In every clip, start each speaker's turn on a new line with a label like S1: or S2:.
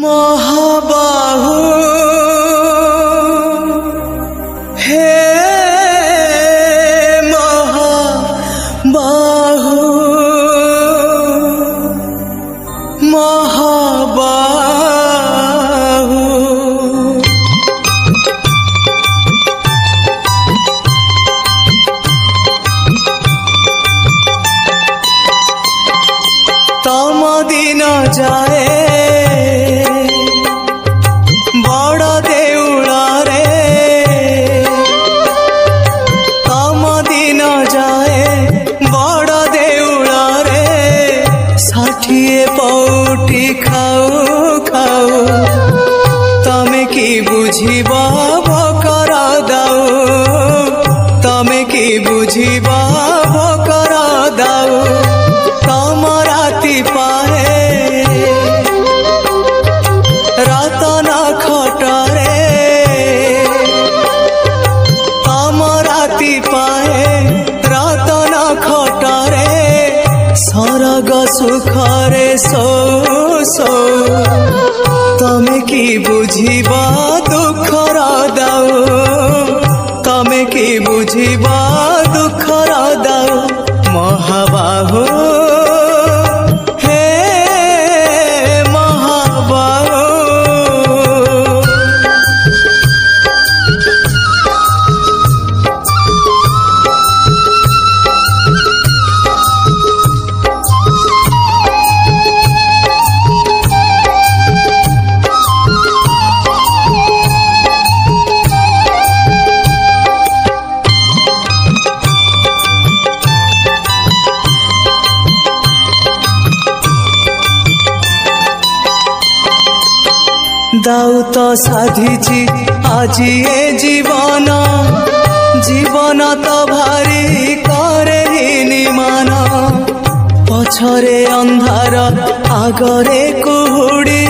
S1: মহাবাহু হে মহাবাহু মহাবাহু তম দিন যায় पौटी खाओ खाओ तमे की बुझिबा भकर दाओ तमे की बुझिबा भकर दाओ तम राति पाए रतन खटरे तम राति पाए रतन खटरे सरग सुखरे सो सो तमे की बुझिबा दुखर दाओ तमे की बुझिबा दुखर दाओ महाबाहु हे महाबाहु दाऊ तो साधिची आजी ए जीवन जीवन तो भारी करे निमान पछरे अंधार आगरे कुहुड़ी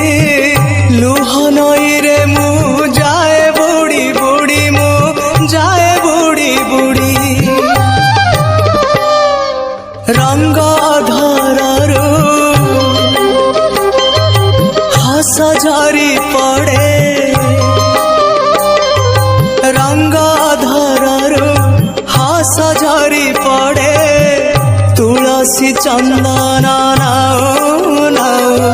S1: लुह नई रे मु जाए बुड़ी बुड़ी मु जाए बुड़ी बुड़ी रंग धररू हस झरी पड़े रंग धररू हस झरी पड़े तुलसी चंदन नाओ नाओ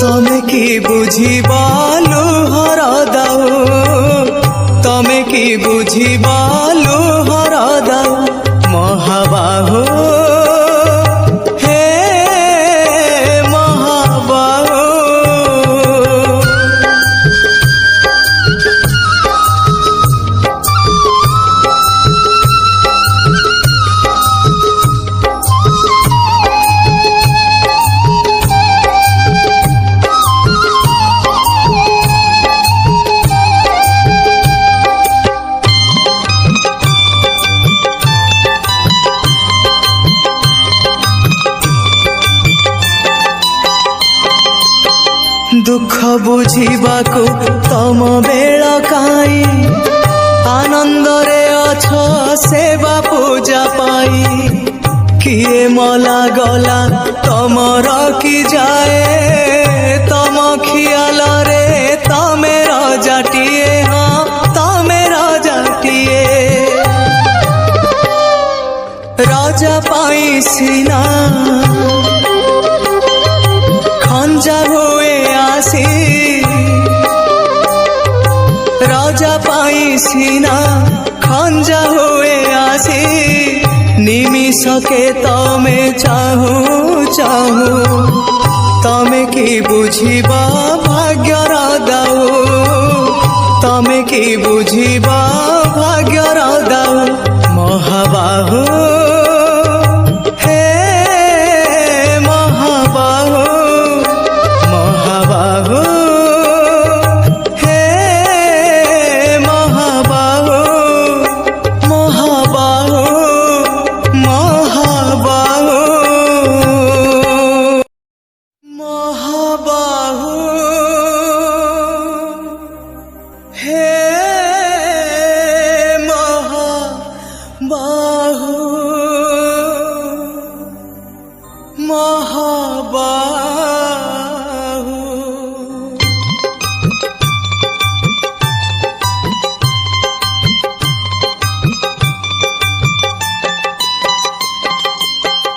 S1: तमे की बुझिबा लुहर दाओ तमे की बुझिबा लुहर दाओ महाबाहु दुख बुझिबाकु तम बेल काई आनंद रे अछ सेवा पूजा पाई किए मला गला तम रखी जाए तम खियाल रे तमे रजाटिए हाँ तमे रजाटिए राजा पाई सीना खंजा हुए आसी राजा पाई सीना खंजा हुए आसी निमिषके तमे चाहू चाहू तमे की बुझिबा भाग्यर दाओ तमे की बुझिबा भाग्यर दाओ महाबाहु हे महाबाहु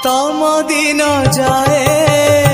S1: ତମ ଦିନ ଯାଏ